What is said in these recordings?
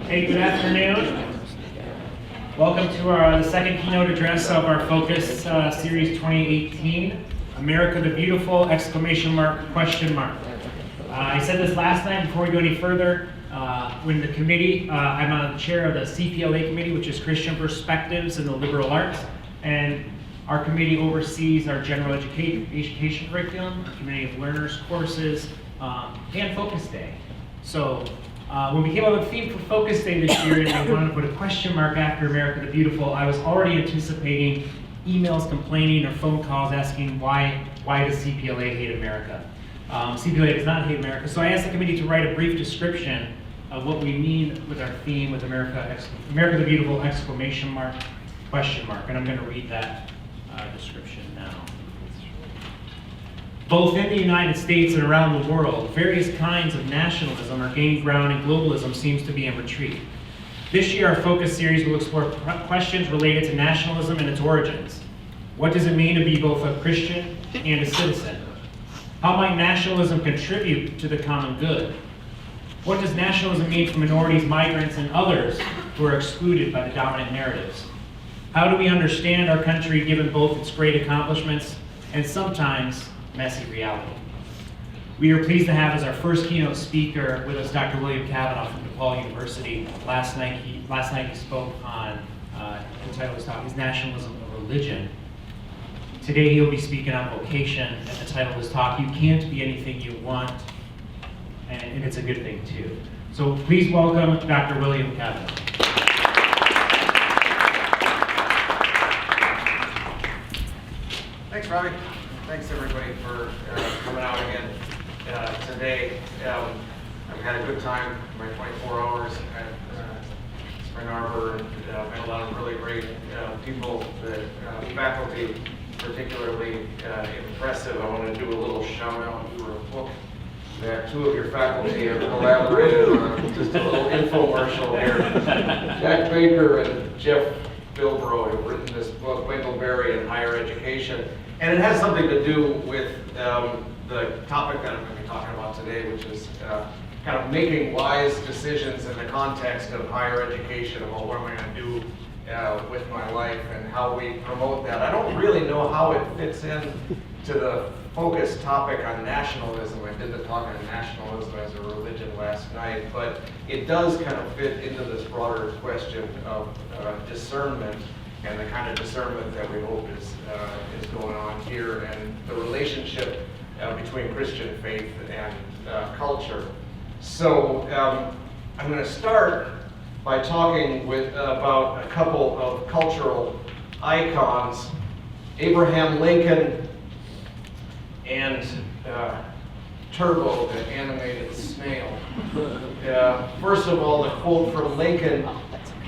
Hey, good afternoon. Welcome to the second keynote address of our Focus Series 2018, America the Beautiful, ! I said this last night before we go any further. When the committee, I'm on the chair of the CPLA committee, which is Christian Perspectives in the Liberal Arts, and our committee oversees our general education curriculum, our community of learners courses, and Focus Day. So when we came up with a theme for Focus Day this year and we wanted to put a question mark after America the Beautiful, I was already anticipating emails complaining or phone calls asking why does CPLA hate America? CPLA does not hate America. So I asked the committee to write a brief description of what we mean with our theme with America the Beautiful, ! And I'm going to read that description now. Both in the United States and around the world, various kinds of nationalism are gaining ground and globalism seems to be in retreat. This year, our Focus series will explore questions related to nationalism and its origins. What does it mean to be both a Christian and a citizen? How might nationalism contribute to the common good? What does nationalism mean for minorities, migrants, and others who are excluded by the dominant narratives? How do we understand our country given both its great accomplishments and sometimes messy reality? We are pleased to have as our first keynote speaker with us Dr. William Cavanaugh from DePaul University. Last night he spoke on, the title of his talk is Nationalism of Religion. Today he'll be speaking on vocation, and the title of his talk, You Can't Be Anything You Want, and it's a good thing too. So please welcome Dr. William Cavanaugh. Thanks, Robbie. Thanks, everybody, for coming out again today. I've had a good time my 24 hours at Spring Arbor, and met a lot of really great people. The faculty, particularly impressive. I want to do a little shout out for a book that two of your faculty have collaborated on. Just a little infomercial here. Jack Baker and Jeff Bilbrough have written this book, Winkleberry and Higher Education. And it has something to do with the topic that I'm going to be talking about today, which is kind of making wise decisions in the context of higher education, about what am I going to do with my life and how we promote that. I don't really know how it fits in to the focus topic on nationalism. I did the talk on nationalism as a religion last night, but it does kind of fit into this broader question of discernment, and the kind of discernment that we hope is going on here, and the relationship between Christian faith and culture. So I'm going to start by talking about a couple of cultural icons, Abraham Lincoln and Turbo, the animated snail. First of all, the quote from Lincoln,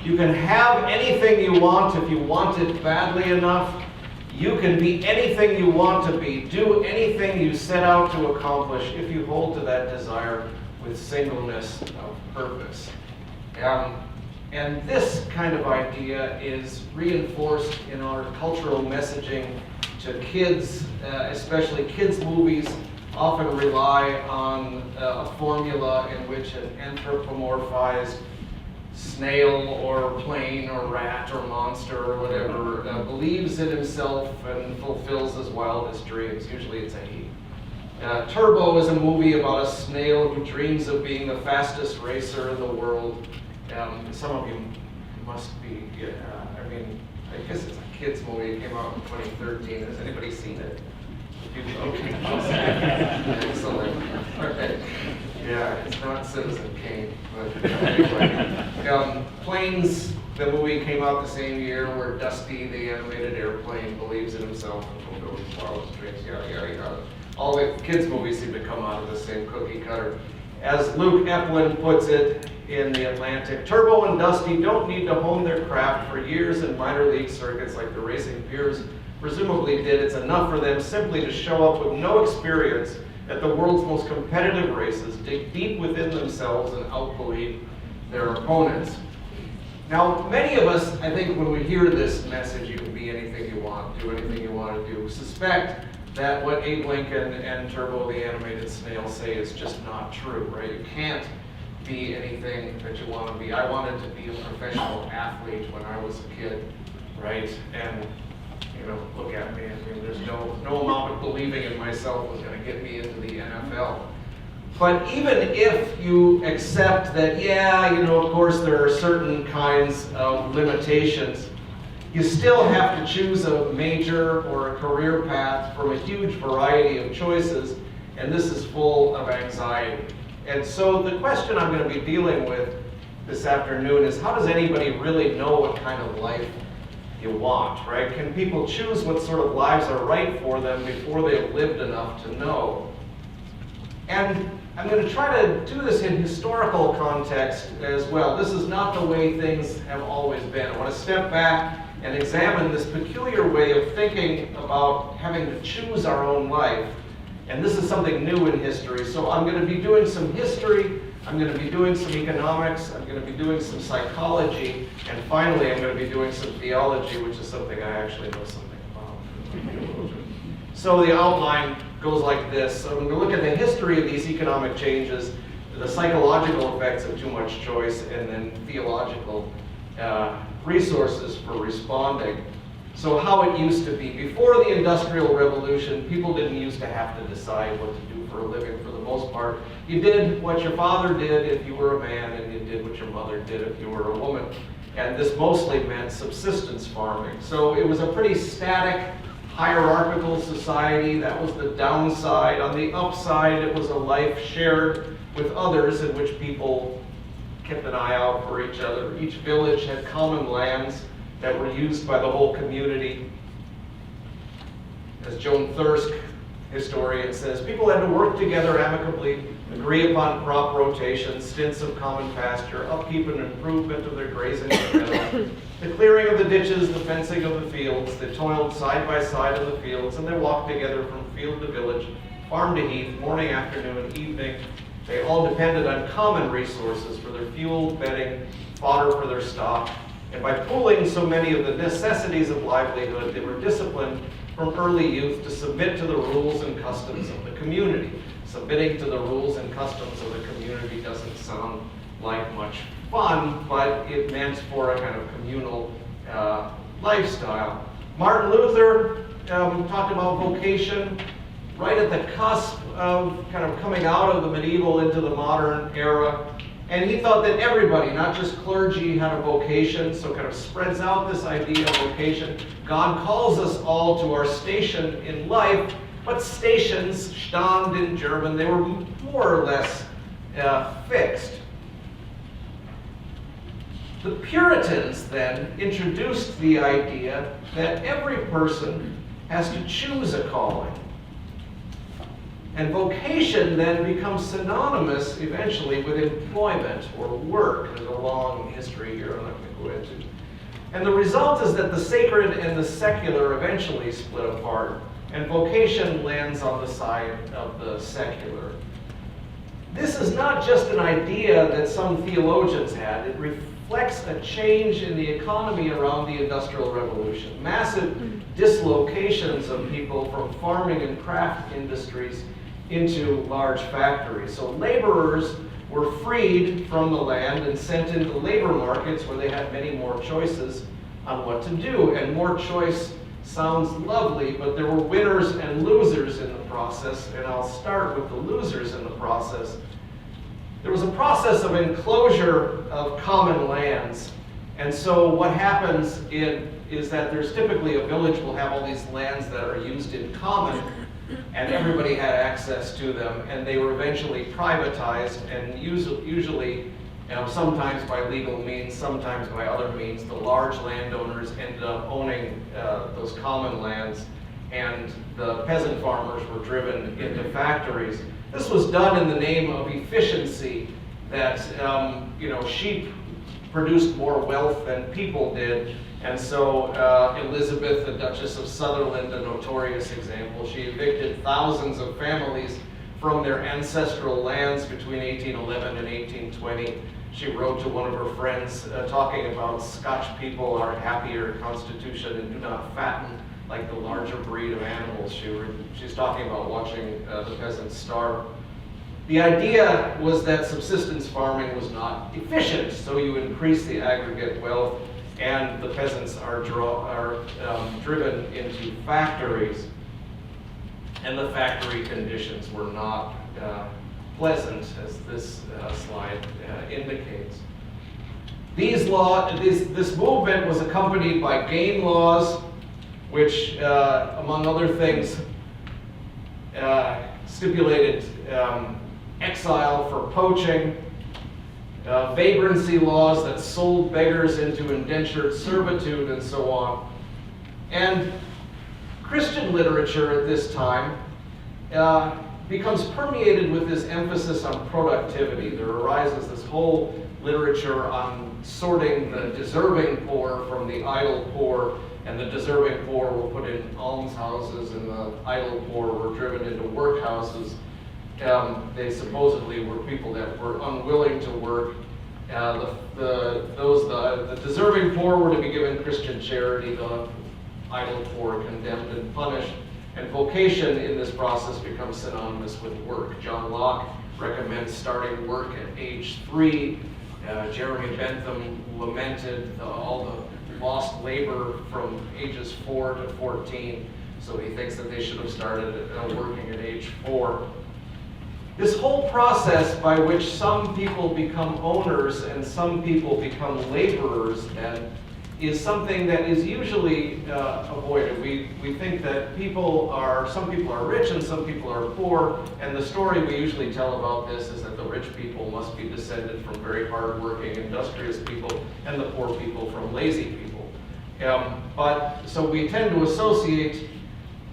"You can have anything you want if you want it badly enough. You can be anything you want to be. Do anything you set out to accomplish if you hold to that desire with singleness of purpose." And this kind of idea is reinforced in our cultural messaging to kids, especially kids' movies often rely on a formula in which an anthropomorphized snail or plane or rat or monster or whatever believes in himself and fulfills his wildest dreams. Usually it's a he. Turbo is a movie about a snail who dreams of being the fastest racer in the world. Some of you must be, I guess it's a kids movie. It came out in 2013. Has anybody seen it? Okay. Excellent. Okay. Yeah, it's not Citizen Kane, but anyway. Planes, the movie came out the same year, where Dusty, the animated airplane, believes in himself and fulfills his wildest dreams, yada, yada, yada. All the kids' movies seem to come out of the same cookie cutter. As Luke Eplin puts it in The Atlantic, Turbo and Dusty don't need to hone their craft for years in minor league circuits like the racing peers presumably did. It's enough for them simply to show up with no experience at the world's most competitive races, dig deep within themselves and outbelieve their opponents. Now, many of us, I think, when we hear this message, you can be anything you want, do anything you want to do, suspect that what Abe Lincoln and Turbo the animated snail say is just not true, right? You can't be anything that you want to be. I wanted to be a professional athlete when I was a kid, right? And look at me. I mean, there's no amount of believing in myself was going to get me into the NFL. But even if you accept that, yeah, of course there are certain kinds of limitations, you still have to choose a major or a career path from a huge variety of choices, and this is full of anxiety. And so the question I'm going to be dealing with this afternoon is, how does anybody really know what kind of life you want, right? Can people choose what sort of lives are right for them before they've lived enough to know? And I'm going to try to do this in historical context as well. This is not the way things have always been. I want to step back and examine this peculiar way of thinking about having to choose our own life. And this is something new in history. So I'm going to be doing some history, I'm going to be doing some economics, I'm going to be doing some psychology, and finally I'm going to be doing some theology, which is something I actually know something about. So the outline goes like this. So I'm going to look at the history of these economic changes, the psychological effects of too much choice, and then theological resources for responding. So how it used to be. Before the Industrial Revolution, people didn't used to have to decide what to do for a living for the most part. You did what your father did if you were a man, and you did what your mother did if you were a woman. And this mostly meant subsistence farming. So it was a pretty static, hierarchical society. That was the downside. On the upside, it was a life shared with others in which people kept an eye out for each other. Each village had common lands that were used by the whole community. As Joan Thirsk, historian, says, people had to work together amicably, agree upon crop rotation, stints of common pasture, upkeep and improvement of their grazing meadows, the clearing of the ditches, the fencing of the fields. They toiled side by side in the fields, and they walked together from field to village, farm to heath, morning, afternoon, evening. They all depended on common resources for their fuel, bedding, fodder for their stock. And by pooling so many of the necessities of livelihood, they were disciplined from early youth to submit to the rules and customs of the community. Submitting to the rules and customs of the community doesn't sound like much fun, but it meant for a kind of communal lifestyle. Martin Luther talked about vocation right at the cusp of kind of coming out of the medieval into the modern era. And he thought that everybody, not just clergy, had a vocation, so kind of spreads out this idea of vocation. God calls us all to our station in life, but stations, Stand in German, they were more or less fixed. The Puritans then introduced the idea that every person has to choose a calling. And vocation then becomes synonymous eventually with employment or work. There's a long history here I'm not going to go into. And the result is that the sacred and the secular eventually split apart, and vocation lands on the side of the secular. This is not just an idea that some theologians had. It reflects a change in the economy around the Industrial Revolution. Massive dislocations of people from farming and craft industries into large factories. So laborers were freed from the land and sent into labor markets where they had many more choices on what to do. And more choice sounds lovely, but there were winners and losers in the process, and I'll start with the losers in the process. There was a process of enclosure of common lands. And so what happens is that there's typically a village will have all these lands that are used in common, and everybody had access to them, and they were eventually privatized, and usually, sometimes by legal means, sometimes by other means, the large landowners ended up owning those common lands, and the peasant farmers were driven into factories. This was done in the name of efficiency, that sheep produced more wealth than people did. And so Elizabeth, the Duchess of Sutherland, a notorious example, she evicted thousands of families from their ancestral lands between 1811 and 1820. She wrote to one of her friends talking about Scotch people are happier constitution and do not fatten like the larger breed of animals. She's talking about watching the peasants starve. The idea was that subsistence farming was not efficient, so you increase the aggregate wealth, and the peasants are driven into factories, and the factory conditions were not pleasant, as this slide indicates. This movement was accompanied by game laws, which, among other things, stipulated exile for poaching, vagrancy laws that sold beggars into indentured servitude, and so on. And Christian literature at this time becomes permeated with this emphasis on productivity. There arises this whole literature on sorting the deserving poor from the idle poor, and the deserving poor were put in almshouses, and the idle poor were driven into workhouses. They supposedly were people that were unwilling to work. The deserving poor were to be given Christian charity, the idle poor condemned and punished. And vocation in this process becomes synonymous with work. John Locke recommends starting work at age 3. Jeremy Bentham lamented all the lost labor from ages 4 to 14. So he thinks that they should have started working at age 4. This whole process by which some people become owners and some people become laborers then is something that is usually avoided. We think that some people are rich and some people are poor, and the story we usually tell about this is that the rich people must be descended from very hardworking, industrious people, and the poor people from lazy people. So we tend to associate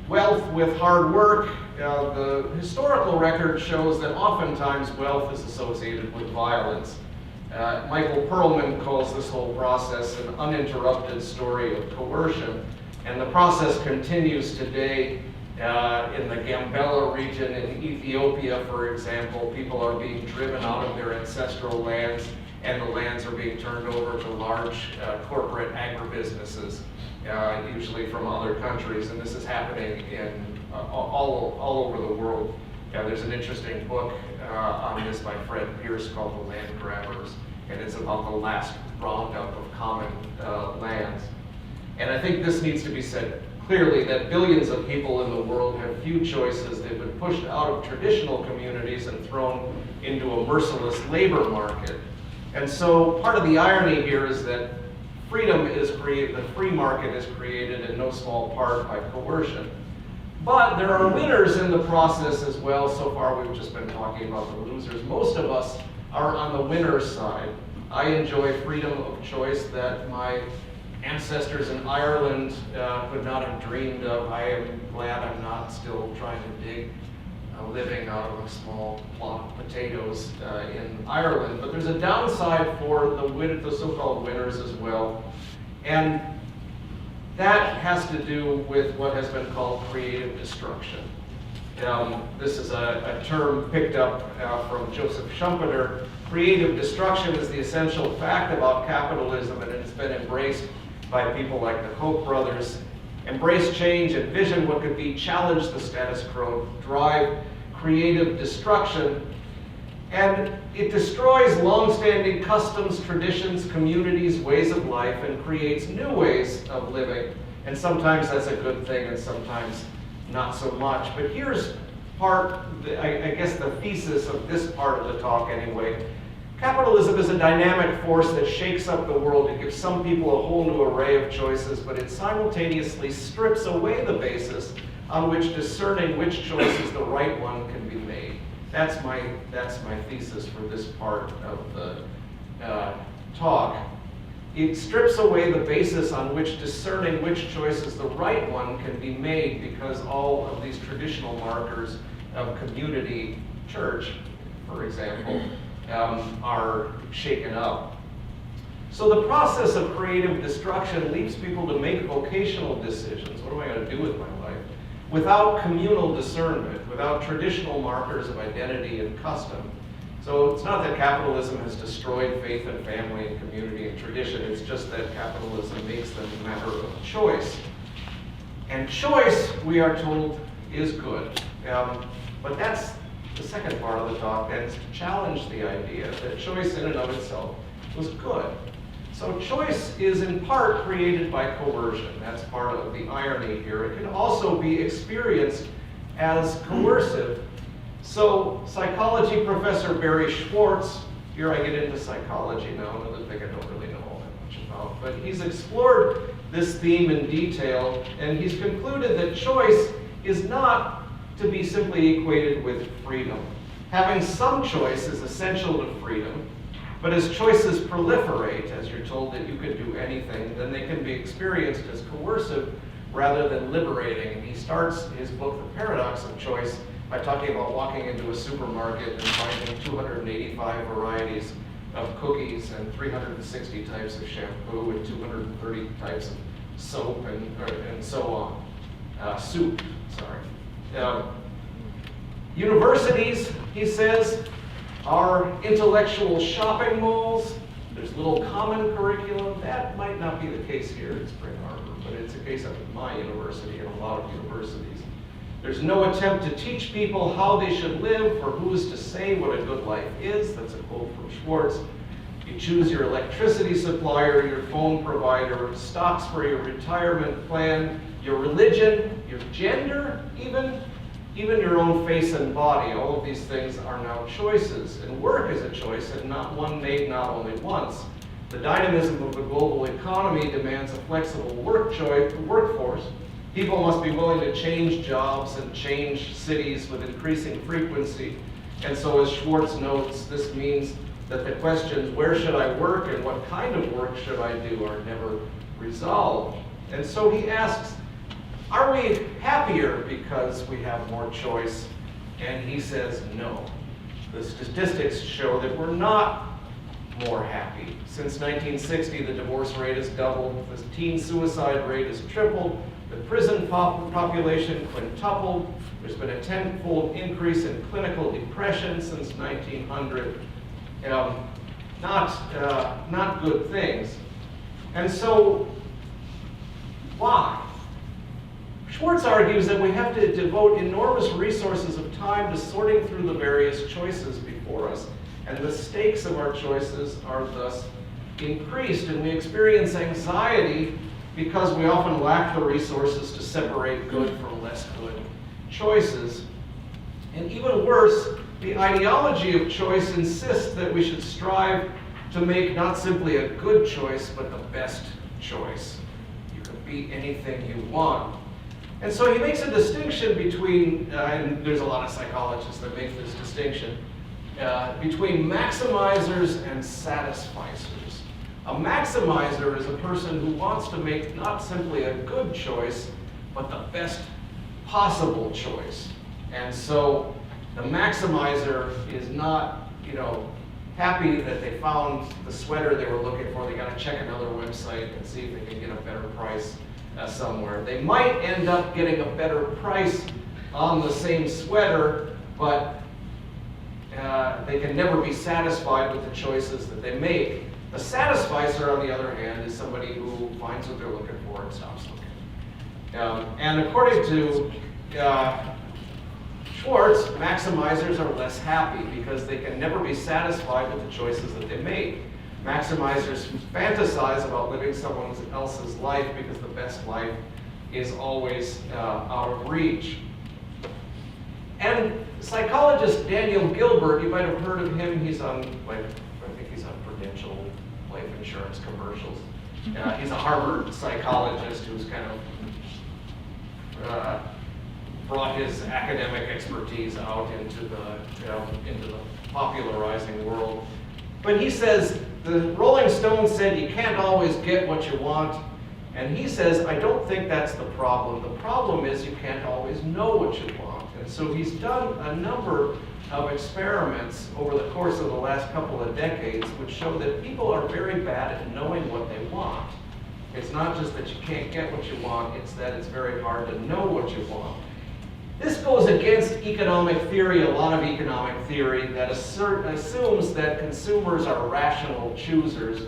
wealth with hard work. The historical record shows that oftentimes wealth is associated with violence. Michael Perlman calls this whole process an uninterrupted story of coercion, and the process continues today in the Gambella region in Ethiopia, for example. People are being driven out of their ancestral lands, and the lands are being turned over to large corporate agribusinesses, usually from other countries, and this is happening all over the world. There's an interesting book on this by Fred Pierce called The Land Grabbers, and it's about the last roundup of common lands. And I think this needs to be said clearly, that billions of people in the world have few choices. They've been pushed out of traditional communities and thrown into a merciless labor market. And so part of the irony here is that freedom is created, the free market is created in no small part by coercion. But there are winners in the process as well. So far we've just been talking about the losers. Most of us are on the winner's side. I enjoy freedom of choice that my ancestors in Ireland could not have dreamed of. I am glad I'm not still trying to dig a living out of a small plot of potatoes in Ireland. But there's a downside for the so-called winners as well. And that has to do with what has been called creative destruction. This is a term picked up from Joseph Schumpeter. Creative destruction is the essential fact about capitalism, and it's been embraced by people like the Koch brothers. Embrace change, envision what could be, challenge the status quo, drive creative destruction. And it destroys long-standing customs, traditions, communities, ways of life, and creates new ways of living. And sometimes that's a good thing, and sometimes not so much. But here's I guess the thesis of this part of the talk anyway. Capitalism is a dynamic force that shakes up the world. It gives some people a whole new array of choices, but it simultaneously strips away the basis on which discerning which choice is the right one can be made. That's my thesis for this part of the talk. It strips away the basis on which discerning which choice is the right one can be made, because all of these traditional markers of community, church, for example, are shaken up. So the process of creative destruction leaves people to make vocational decisions. What am I going to do with my life? Without communal discernment, without traditional markers of identity and custom. So it's not that capitalism has destroyed faith and family and community and tradition. It's just that capitalism makes them a matter of choice. And choice, we are told, is good. But that's the second part of the talk tends to challenge the idea that choice in and of itself was good. So choice is in part created by coercion. That's part of the irony here. It can also be experienced as coercive. So psychology professor Barry Schwartz, here I get into psychology now, another thing I don't really know all that much about, but he's explored this theme in detail, and he's concluded that choice is not to be simply equated with freedom. Having some choice is essential to freedom, but as choices proliferate, as you're told that you could do anything, then they can be experienced as coercive rather than liberating. And he starts his book, The Paradox of Choice, by talking about walking into a supermarket and finding 285 varieties of cookies and 360 types of shampoo and 230 types of soap and so on. Soup, sorry. Universities, he says, are intellectual shopping malls. There's little common curriculum. That might not be the case here at Spring Harbor, but it's a case at my university and a lot of universities. There's no attempt to teach people how they should live, or who is to say what a good life is. That's a quote from Schwartz. You choose your electricity supplier, your phone provider, stocks for your retirement plan, your religion, your gender, even your own face and body. All of these things are now choices. And work is a choice, and not one made not only once. The dynamism of the global economy demands a flexible workforce. People must be willing to change jobs and change cities with increasing frequency. And so, as Schwartz notes, this means that the questions, where should I work and what kind of work should I do, are never resolved. And so he asks, are we happier because we have more choice? And he says no. The statistics show that we're not more happy. Since 1960, the divorce rate has doubled, the teen suicide rate has tripled, the prison population quintupled, there's been a tenfold increase in clinical depression since 1900. Not good things. And so, why? Schwartz argues that we have to devote enormous resources of time to sorting through the various choices before us, and the stakes of our choices are thus increased, and we experience anxiety because we often lack the resources to separate good from less good choices. And even worse, the ideology of choice insists that we should strive to make not simply a good choice, but the best choice. You can be anything you want. And so he makes a distinction between, and there's a lot of psychologists that make this distinction, between maximizers and satisficers. A maximizer is a person who wants to make not simply a good choice, but the best possible choice. And so the maximizer is not, happy that they found the sweater they were looking for. They got to check another website and see if they can get a better price somewhere. They might end up getting a better price on the same sweater, but they can never be satisfied with the choices that they make. The satisficer, on the other hand, is somebody who finds what they're looking for and stops looking. And according to Schwartz, maximizers are less happy because they can never be satisfied with the choices that they make. Maximizers fantasize about living someone else's life because the best life is always out of reach. And psychologist Daniel Gilbert, you might have heard of him. He's on, I think he's on Prudential life insurance commercials. He's a Harvard psychologist who's kind of brought his academic expertise out into the popularizing world. But he says, the Rolling Stones said you can't always get what you want. And he says, I don't think that's the problem. The problem is you can't always know what you want. And so he's done a number of experiments over the course of the last couple of decades which show that people are very bad at knowing what they want. It's not just that you can't get what you want, it's that it's very hard to know what you want. This goes against economic theory, a lot of economic theory that assumes that consumers are rational choosers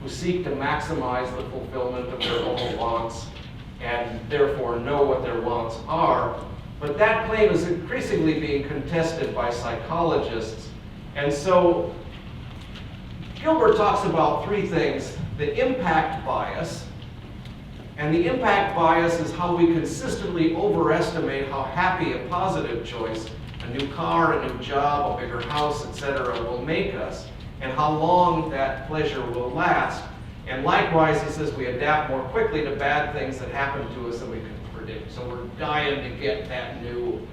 who seek to maximize the fulfillment of their own wants and therefore know what their wants are. But that claim is increasingly being contested by psychologists. And so Gilbert talks about three things: the impact bias. And the impact bias is how we consistently overestimate how happy a positive choice, a new car, a new job, a bigger house, etc., will make us, and how long that pleasure will last. And likewise, he says we adapt more quickly to bad things that happen to us than we can predict. So we're dying to get that new,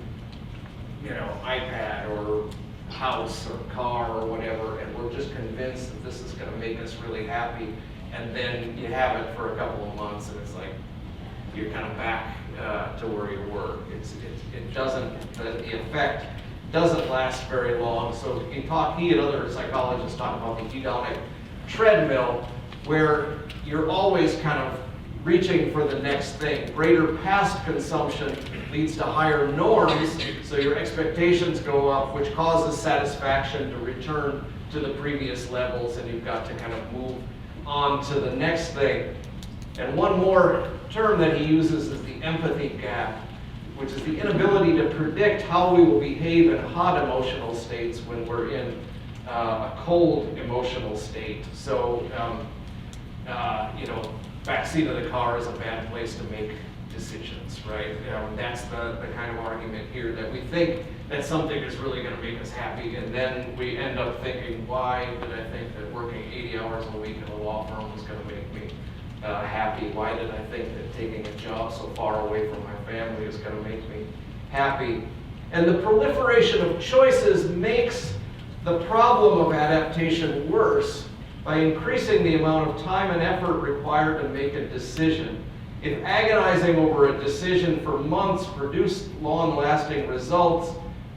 iPad or house or car or whatever, and we're just convinced that this is going to make us really happy. And then you have it for a couple of months, and it's like you're kind of back to where you were. The effect doesn't last very long. So he and other psychologists talk about the hedonic treadmill, where you're always kind of reaching for the next thing. Greater past consumption leads to higher norms, so your expectations go up, which causes satisfaction to return to the previous levels, and you've got to kind of move on to the next thing. And one more term that he uses is the empathy gap, which is the inability to predict how we will behave in hot emotional states when we're in a cold emotional state. So, backseat of the car is a bad place to make decisions, right? That's the kind of argument here, that we think that something is really going to make us happy, and then we end up thinking, why did I think that working 80 hours a week in a law firm was going to make me happy? Why did I think that taking a job so far away from my family is going to make me happy? And the proliferation of choices makes the problem of adaptation worse by increasing the amount of time and effort required to make a decision. If agonizing over a decision for months produced long-lasting results,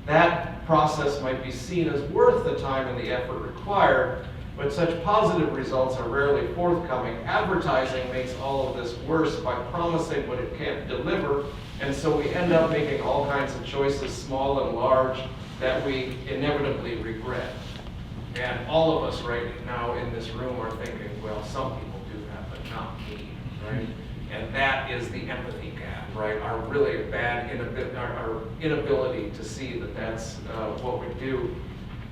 that process might be seen as worth the time and the effort required, but such positive results are rarely forthcoming. Advertising makes all of this worse by promising what it can't deliver, and so we end up making all kinds of choices, small and large, that we inevitably regret. And all of us right now in this room are thinking, well, some people do that, but not me, right? And that is the empathy gap, right? Our really bad our inability to see that that's what we do.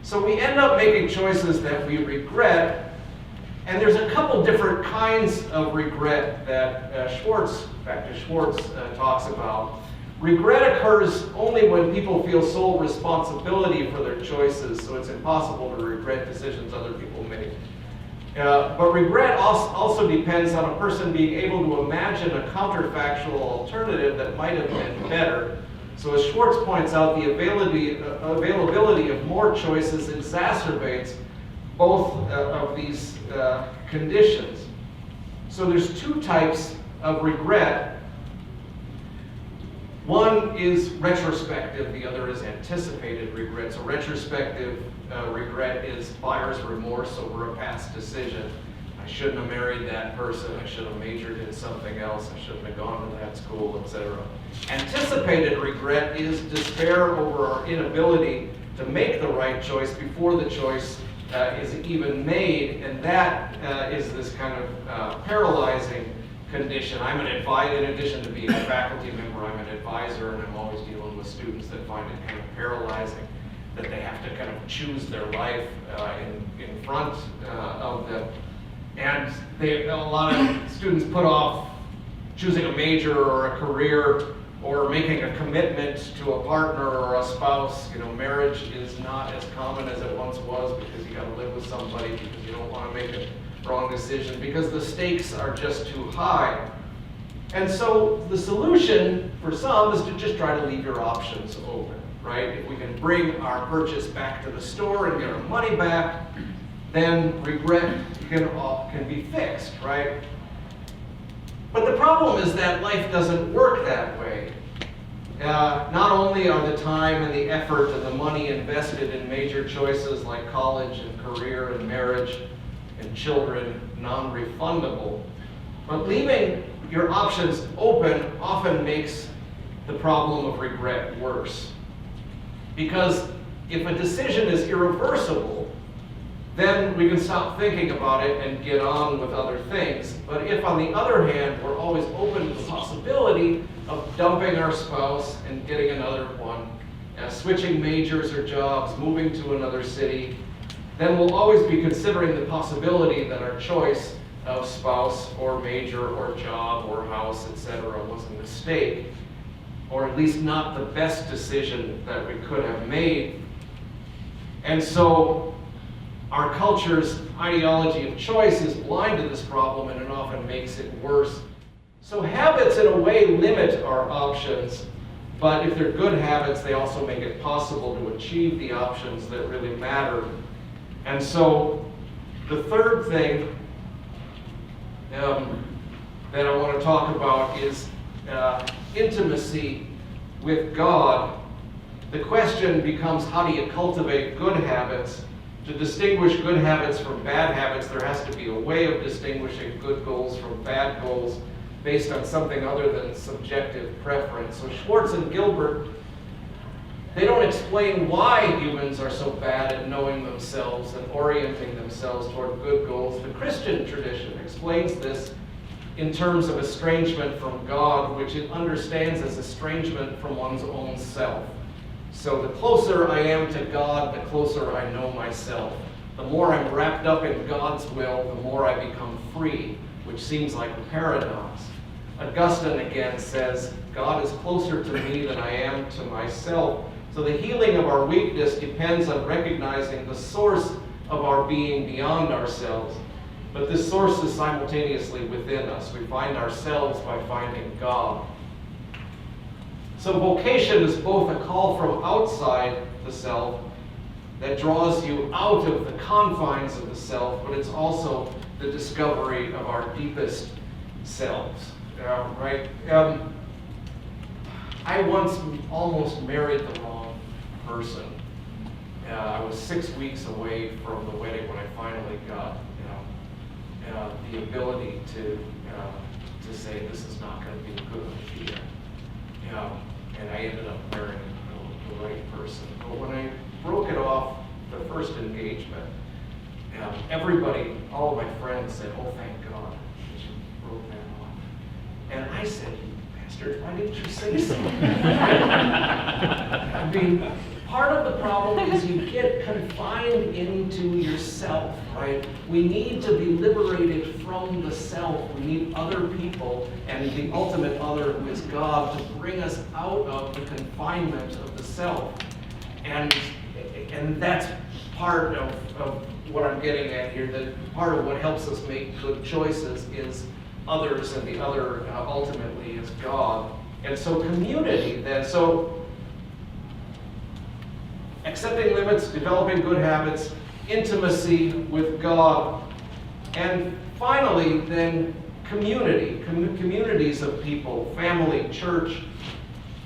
So we end up making choices that we regret, and there's a couple different kinds of regret that Schwartz talks about. Regret occurs only when people feel sole responsibility for their choices, so it's impossible to regret decisions other people make. But regret also depends on a person being able to imagine a counterfactual alternative that might have been better. So as Schwartz points out, the availability of more choices exacerbates both of these conditions. So there's two types of regret. One is retrospective, the other is anticipated regret. So retrospective regret is buyer's remorse over a past decision. I shouldn't have married that person, I should have majored in something else, I shouldn't have gone to that school, etc. Anticipated regret is despair over our inability to make the right choice before the choice is even made, and that is this kind of paralyzing condition. I'm an advisor, in addition to being a faculty member, I'm an advisor, and I'm always dealing with students that find it kind of paralyzing, that they have to kind of choose their life in front of them. And a lot of students put off choosing a major or a career or making a commitment to a partner or a spouse. Marriage is not as common as it once was, because you got to live with somebody, because you don't want to make a wrong decision, because the stakes are just too high. And so the solution for some is to just try to leave your options open, right? If we can bring our purchase back to the store and get our money back, then regret can be fixed, right? But the problem is that life doesn't work that way. Not only are the time and the effort and the money invested in major choices like college and career and marriage and children non-refundable, but leaving your options open often makes the problem of regret worse. Because if a decision is irreversible, then we can stop thinking about it and get on with other things. But if, on the other hand, we're always open to the possibility of dumping our spouse and getting another one, switching majors or jobs, moving to another city, then we'll always be considering the possibility that our choice of spouse or major or job or house, etc., was a mistake, or at least not the best decision that we could have made. And so our culture's ideology of choice is blind to this problem, and it often makes it worse. So habits, in a way, limit our options, but if they're good habits, they also make it possible to achieve the options that really matter. And so the third thing that I want to talk about is intimacy with God. The question becomes, how do you cultivate good habits? To distinguish good habits from bad habits, there has to be a way of distinguishing good goals from bad goals based on something other than subjective preference. So Schwartz and Gilbert, they don't explain why humans are so bad at knowing themselves and orienting themselves toward good goals. The Christian tradition explains this in terms of estrangement from God, which it understands as estrangement from one's own self. So the closer I am to God, the closer I know myself. The more I'm wrapped up in God's will, the more I become free, which seems like a paradox. Augustine again says, God is closer to me than I am to myself. So the healing of our weakness depends on recognizing the source of our being beyond ourselves. But this source is simultaneously within us. We find ourselves by finding God. So vocation is both a call from outside the self that draws you out of the confines of the self, but it's also the discovery of our deepest selves. Right? I once almost married the wrong person. I was 6 weeks away from the wedding when I finally got the ability to say this is not going to be a good idea. And I ended up marrying the right person. But when I broke it off, the first engagement, everybody, all of my friends said, "Oh, thank God that you broke that off." And I said, "You bastard, why didn't you say so?" I mean, part of the problem is you get confined into yourself, right? We need to be liberated from the self. We need other people and the ultimate other, who is God, to bring us out of the confinement of the self. And that's part of what I'm getting at here, that part of what helps us make good choices is others, and the other ultimately is God. And so community then, so accepting limits, developing good habits, intimacy with God, and finally then community, communities of people, family, church,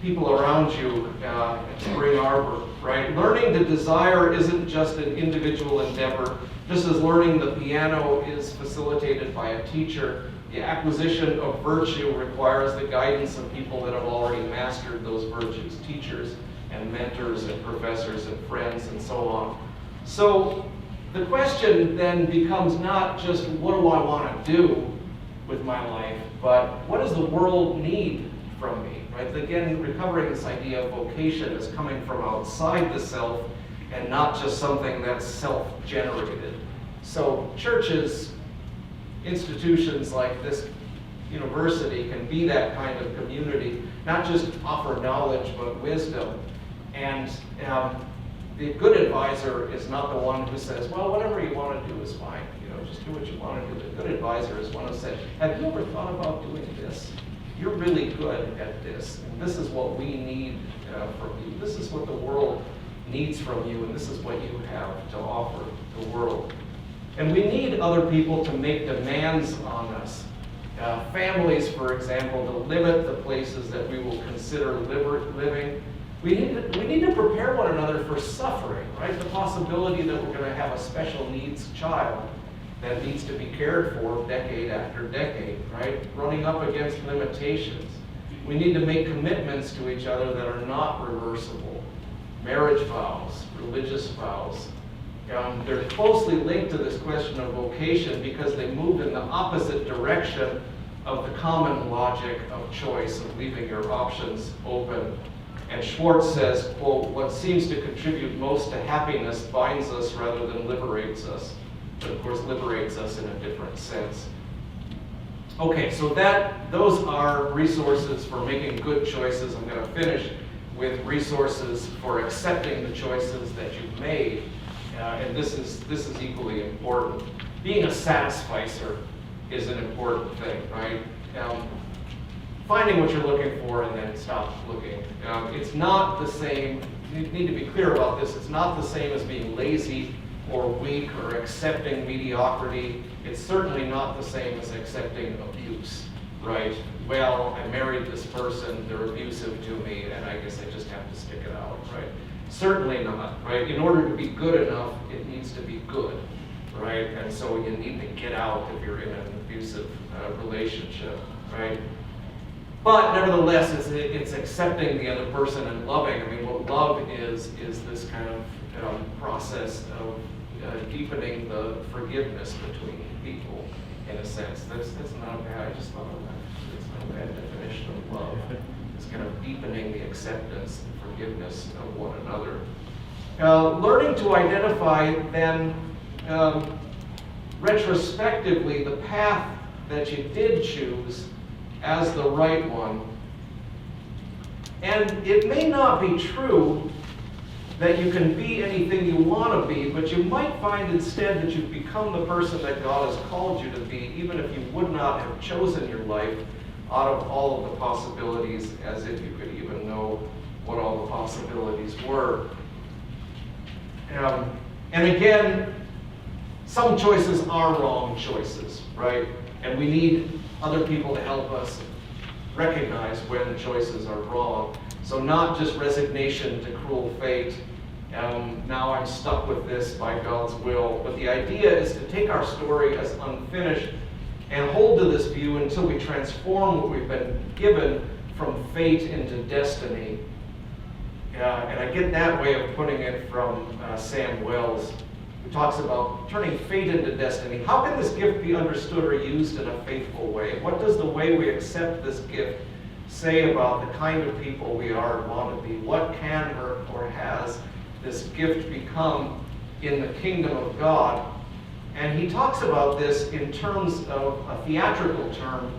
people around you at Spring Arbor, right? Learning to desire isn't just an individual endeavor. Just as learning the piano is facilitated by a teacher, the acquisition of virtue requires the guidance of people that have already mastered those virtues, teachers and mentors and professors and friends and so on. So the question then becomes not just what do I want to do with my life, but what does the world need from me, right? Again, recovering this idea of vocation as coming from outside the self and not just something that's self-generated. So churches, institutions like this university can be that kind of community, not just offer knowledge, but wisdom. And the good advisor is not the one who says, well, whatever you want to do is fine. Just do what you want to do. The good advisor is one who said, have you ever thought about doing this? You're really good at this, and this is what we need from you. This is what the world needs from you, and this is what you have to offer the world. And we need other people to make demands on us. Families, for example, to limit the places that we will consider living. We need to prepare one another for suffering, right? The possibility that we're going to have a special needs child that needs to be cared for decade after decade, right? Running up against limitations. We need to make commitments to each other that are not reversible. Marriage vows, religious vows. They're closely linked to this question of vocation because they move in the opposite direction of the common logic of choice, of leaving your options open. And Schwartz says, quote, "What seems to contribute most to happiness binds us rather than liberates us." But of course, liberates us in a different sense. Okay, so those are resources for making good choices. I'm going to finish with resources for accepting the choices that you've made. And this is equally important. Being a satisficer is an important thing, right? Finding what you're looking for and then stop looking. It's not the same, you need to be clear about this, it's not the same as being lazy or weak or accepting mediocrity. It's certainly not the same as accepting abuse, right? Well, I married this person, they're abusive to me, and I guess I just have to stick it out, right? Certainly not, right? In order to be good enough, it needs to be good, right? And so you need to get out if you're in an abusive relationship, right? But nevertheless, it's accepting the other person and loving. I mean, what love is this kind of process of deepening the forgiveness between people, in a sense. That's not bad. I just thought of that. It's not a bad definition of love. It's kind of deepening the acceptance and forgiveness of one another. Learning to identify then retrospectively the path that you did choose as the right one. And it may not be true that you can be anything you want to be, but you might find instead that you've become the person that God has called you to be, even if you would not have chosen your life out of all of the possibilities, as if you could even know what all the possibilities were. And again, some choices are wrong choices, right? And we need other people to help us recognize when choices are wrong. So not just resignation to cruel fate, now I'm stuck with this by God's will, but the idea is to take our story as unfinished and hold to this view until we transform what we've been given from fate into destiny. And I get that way of putting it from Sam Wells, who talks about turning fate into destiny. How can this gift be understood or used in a faithful way? What does the way we accept this gift say about the kind of people we are and want to be? What can or has this gift become in the kingdom of God? And he talks about this in terms of a theatrical term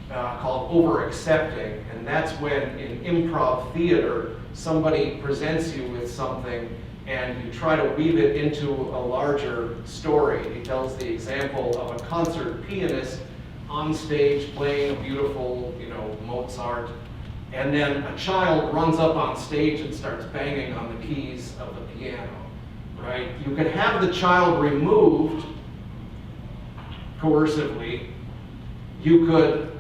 called over-accepting. And that's when in improv theater, somebody presents you with something and you try to weave it into a larger story. He tells the example of a concert pianist on stage playing a beautiful, Mozart, and then a child runs up on stage and starts banging on the keys of the piano, right? You could have the child removed coercively. You could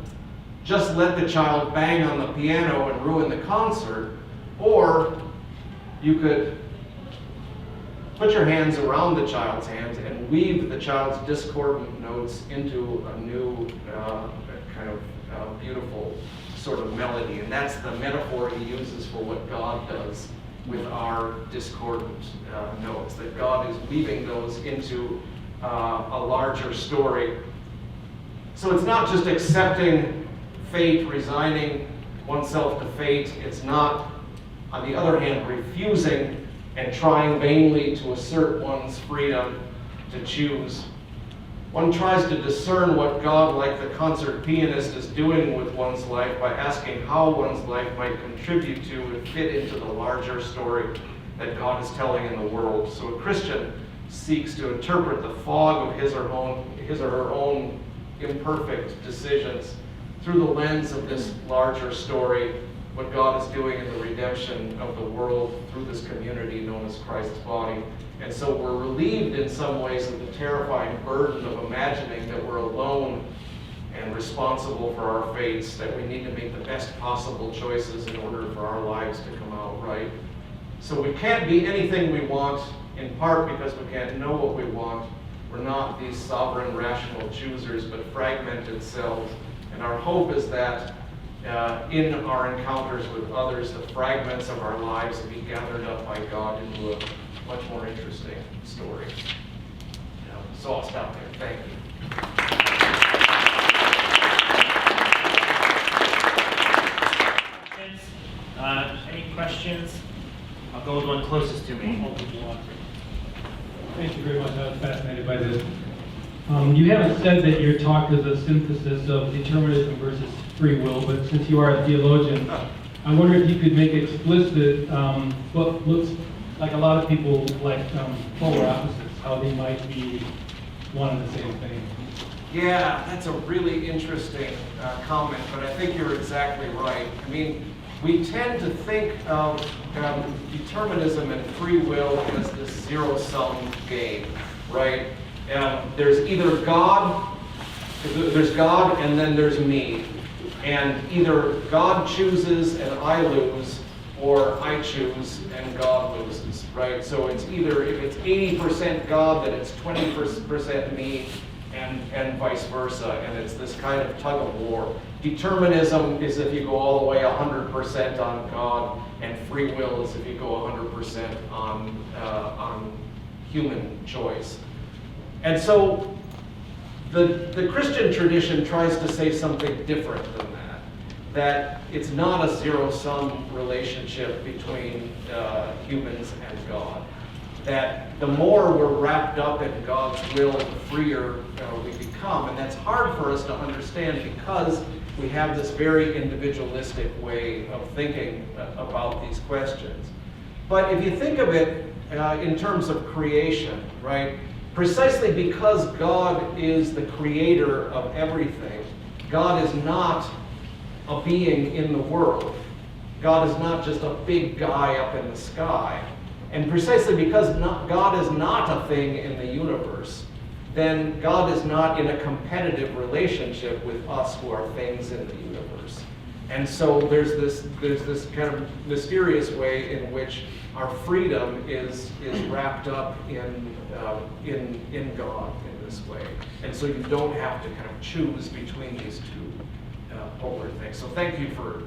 just let the child bang on the piano and ruin the concert, or you could put your hands around the child's hands and weave the child's discordant notes into a new kind of beautiful sort of melody. And that's the metaphor he uses for what God does with our discordant notes, that God is weaving those into a larger story. So it's not just accepting fate, resigning oneself to fate. It's not, on the other hand, refusing and trying vainly to assert one's freedom to choose. One tries to discern what God, like the concert pianist, is doing with one's life by asking how one's life might contribute to and fit into the larger story that God is telling in the world. So a Christian seeks to interpret the fog of his or her own imperfect decisions through the lens of this larger story, what God is doing in the redemption of the world through this community known as Christ's body. And so we're relieved in some ways of the terrifying burden of imagining that we're alone and responsible for our fates, that we need to make the best possible choices in order for our lives to come out right. So we can't be anything we want, in part because we can't know what we want. We're not these sovereign, rational choosers, but fragmented selves. And our hope is that in our encounters with others, the fragments of our lives be gathered up by God into a much more interesting story. So I'll stop there. Thank you. questions? I'll go with one closest to me. Thank you very much. I was fascinated by this. You haven't said that your talk is a synthesis of determinism versus free will, but since you are a theologian, I wonder if you could make explicit what looks like a lot of people like polar opposites, how they might be one and the same thing. Yeah, that's a really interesting comment, but I think you're exactly right. I mean, we tend to think of determinism and free will as this zero-sum game, right? There's either God, and then there's me. And either God chooses and I lose, or I choose and God loses, right? So it's either, if it's 80% God, then it's 20% me, and vice versa. And it's this kind of tug of war. Determinism is if you go all the way 100% on God, and free will is if you go 100% on human choice. And so the Christian tradition tries to say something different than that it's not a zero-sum relationship between humans and God. That the more we're wrapped up in God's will, the freer we become. And that's hard for us to understand because we have this very individualistic way of thinking about these questions. But if you think of it in terms of creation, right? Precisely because God is the creator of everything, God is not a being in the world. God is not just a big guy up in the sky. And precisely because God is not a thing in the universe, then God is not in a competitive relationship with us who are things in the universe. And so there's this kind of mysterious way in which our freedom is wrapped up in God in this way. And so you don't have to kind of choose between these two polar things. So thank you for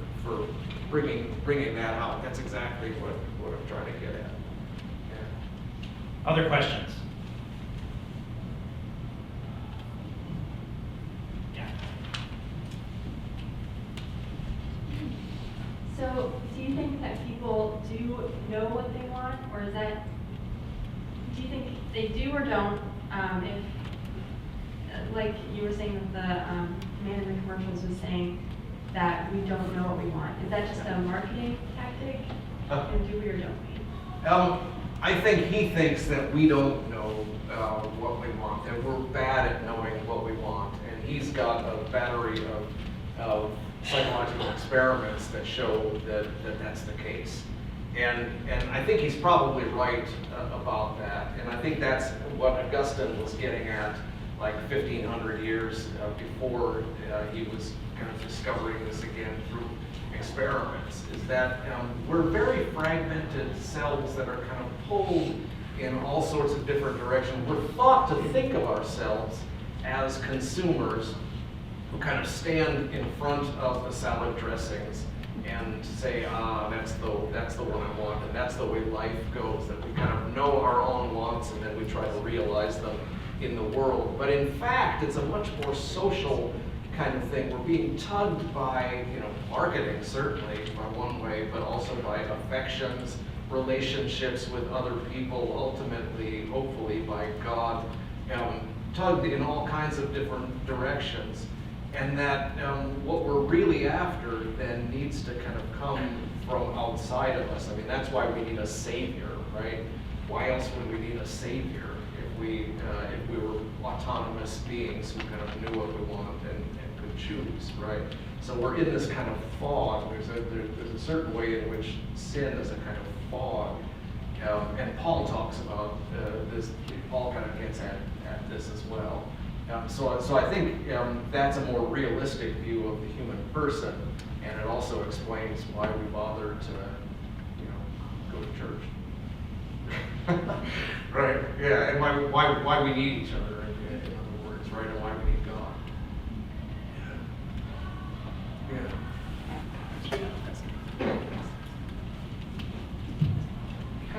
bringing that out. That's exactly what I'm trying to get at. Yeah. Other questions? Yeah. So, do you think that people do know what they want, or is that, do you think they do or don't? If, like you were saying that the man in the commercials was saying that we don't know what we want. Is that just a marketing tactic? And do we or don't we? I think he thinks that we don't know what we want, that we're bad at knowing what we want. And he's got a battery of psychological experiments that show that that's the case. And I think he's probably right about that. And I think that's what Augustine was getting at like 1,500 years before he was kind of discovering this again through experiments, is that we're very fragmented cells that are kind of pulled in all sorts of different directions. We're thought to think of ourselves as consumers who kind of stand in front of the salad dressings and say, that's the one I want, and that's the way life goes, that we kind of know our own wants and then we try to realize them in the world. But in fact, it's a much more social kind of thing. We're being tugged by, marketing certainly by one way, but also by affections, relationships with other people, ultimately, hopefully by God, tugged in all kinds of different directions. And that what we're really after then needs to kind of come from outside of us. I mean, that's why we need a savior, right? Why else would we need a savior if we were autonomous beings who kind of knew what we wanted and could choose, right? So we're in this kind of fog. There's a certain way in which sin is a kind of fog. And Paul talks about this. Paul kind of gets at this as well. So I think that's a more realistic view of the human person, and it also explains why we bother to, go to church. Right? Yeah, and why we need each other, in other words, right? And why we need God. Yeah.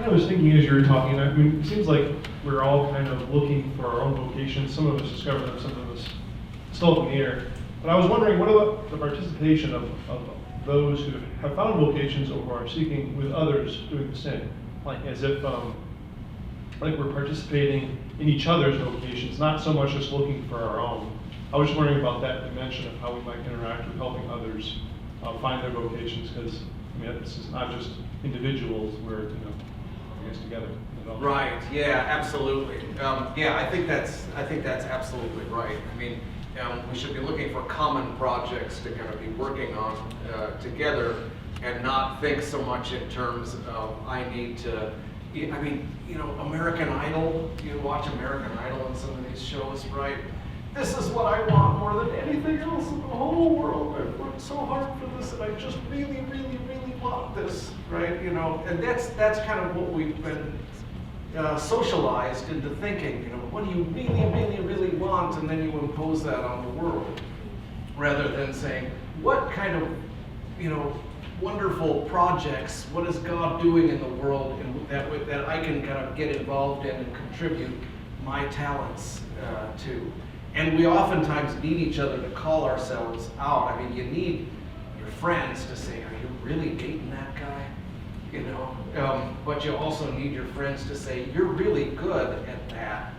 I was thinking as you were talking, I mean, it seems like we're all kind of looking for our own vocation. Some of us discover them, some of us still up in the air. But I was wondering, what about the participation of those who have found vocations or who are seeking with others doing the same. Like as if, like we're participating in each other's vocations, not so much just looking for our own. I was just wondering about that dimension of how we might interact with helping others find their vocations, because I mean, this is not just individuals, we're, you know, I guess together. Right, yeah, absolutely. Yeah, I think that's absolutely right. I mean, we should be looking for common projects to kind of be working on together, and not think so much in terms of I need to, I mean, you know, American Idol, you watch American Idol and some of these shows, right? This is what I want more than anything else in the whole world. I've worked so hard for this, and I just really, really, really want this, right? You know, and that's kind of what we've been socialized into thinking. You know, what do you really, really, really want, and then you impose that on the world, rather than saying, what kind of, you know, wonderful projects, what is God doing in the world, and that I can kind of get involved in and contribute my talents to. And we oftentimes need each other to call ourselves out. I mean, you need your friends to say, are you really dating that guy? You know, but you also need your friends to say, you're really good at that.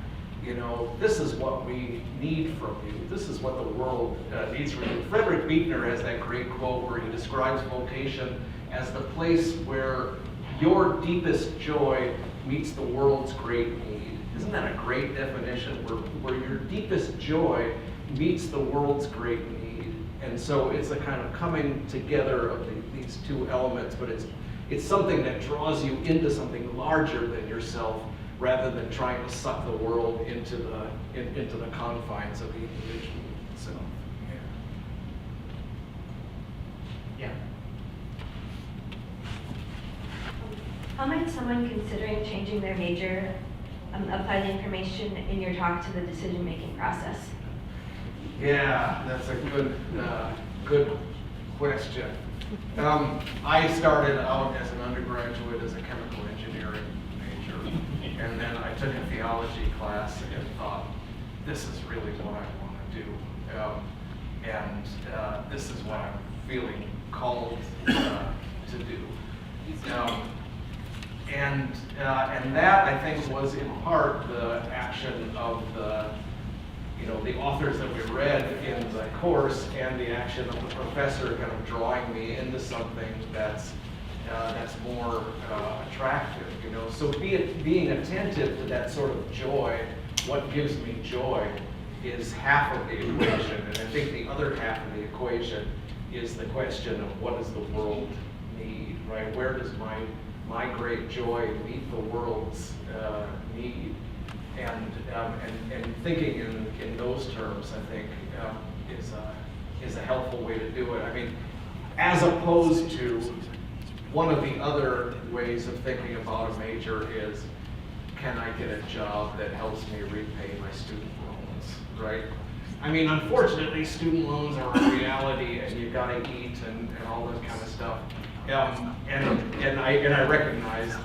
You know, this is what we need from you. This is what the world needs from you. Frederick Buechner has that great quote where he describes vocation as the place where your deepest joy meets the world's great need. Isn't that a great definition? Where your deepest joy meets the world's great need. And so it's a kind of coming together of these two elements, but it's something that draws you into something larger than yourself, rather than trying to suck the world into the confines of the individual. So, Yeah. How might someone considering changing their major apply the information in your talk to the decision-making process? yeah, that's a good question. I started out as an undergraduate as a chemical engineering major, and then I took a theology class and thought, this is really what I want to do, and this is what I'm feeling called to do. And that, I think, was in part the action of the authors that we read in the course, and the action of the professor kind of drawing me into something that's more attractive. You know, so being attentive to that sort of joy, what gives me joy, is half of the equation, and I think the other half of the equation is the question of what does the world need, right? Where does my great joy meet the world's need? And thinking in those terms, I think, is a helpful way to do it. I mean, as opposed to one of the other ways of thinking about a major is, can I get a job that helps me repay my student loans, right? I mean, unfortunately, student loans are a reality, and you gotta eat and all that kind of stuff. And I recognize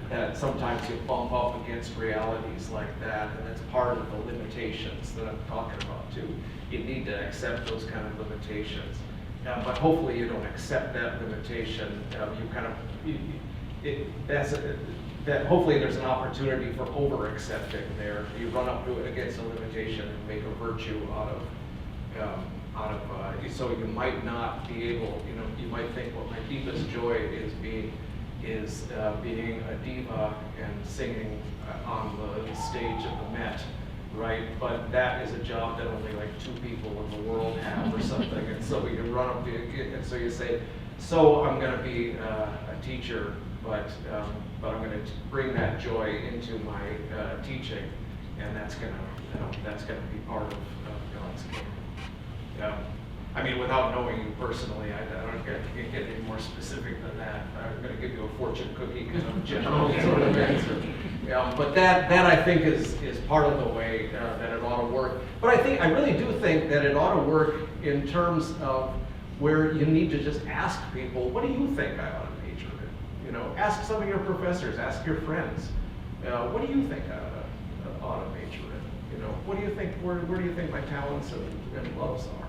that sometimes you bump up against realities like that, and that's part of the limitations that I'm talking about too. You need to accept those kind of limitations, but hopefully you don't accept that limitation. Hopefully there's an opportunity for over-accepting there. You run up against a limitation and make a virtue out of. So you might not be able, you might think, well, my deepest joy is being a diva and singing on the stage of the Met, right? But that is a job that only like 2 people in the world have or something. And so you run up and so you say, so I'm going to be a teacher, but I'm going to bring that joy into my teaching, and that's going to be part of God's kingdom. I mean, without knowing you personally, I don't can't get any more specific than that. I'm going to give you a fortune cookie because I'm general sort of answer. But that I think is part of the way that it ought to work. But I really do think that it ought to work in terms of where you need to just ask people, what do you think I ought to major in? Ask some of your professors, ask your friends, what do you think I ought to major in? What do you think? Where do you think my talents and loves are?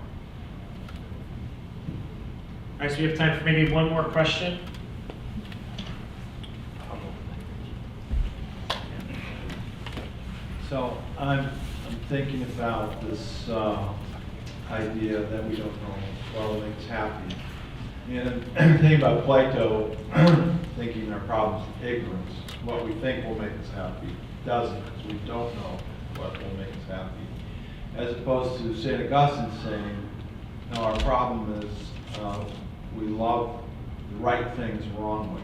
All right, so we have time for maybe one more question. So I'm thinking about this idea that we don't know what will make us happy. And I'm thinking about Plato thinking our problems is ignorance. What we think will make us happy doesn't, because we don't know what will make us happy. As opposed to St. Augustine saying, no, our problem is we love the right things wrongly,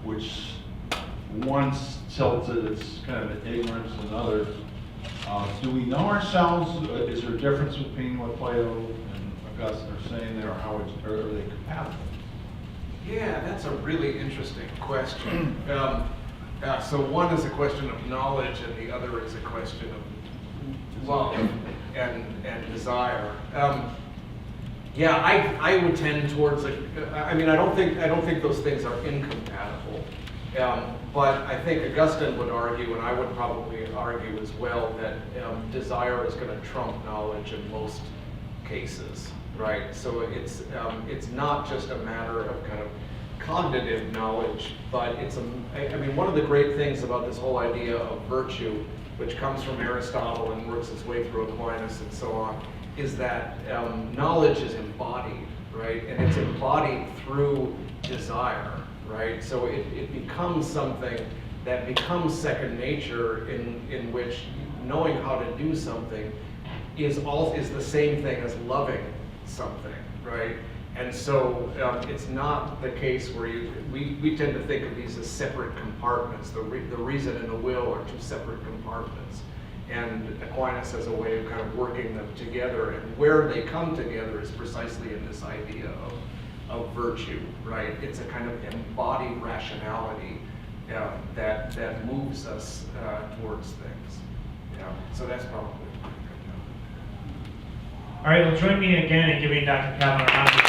which one's tilted, it's kind of an ignorance, and other. Do we know ourselves? Is there a difference between what Plato and Augustine are saying there, or how are they compatible? Yeah, that's a really interesting question. So one is a question of knowledge, and the other is a question of love and desire. Yeah, I would tend towards I mean, I don't think those things are incompatible. But I think Augustine would argue, and I would probably argue as well, that desire is going to trump knowledge in most cases, right? So it's not just a matter of kind of cognitive knowledge, but I mean, one of the great things about this whole idea of virtue, which comes from Aristotle and works its way through Aquinas and so on, is that knowledge is embodied, right? And it's embodied through desire. Right, so it becomes something that becomes second nature, in which knowing how to do something is the same thing as loving something, right? And so it's not the case where we tend to think of these as separate compartments. The reason and the will are two separate compartments, and Aquinas has a way of kind of working them together, and where they come together is precisely in this idea of virtue, right? It's a kind of embodied rationality that moves us towards things. So that's probably. All right, well, join me again in giving Dr. Cavanaugh a round of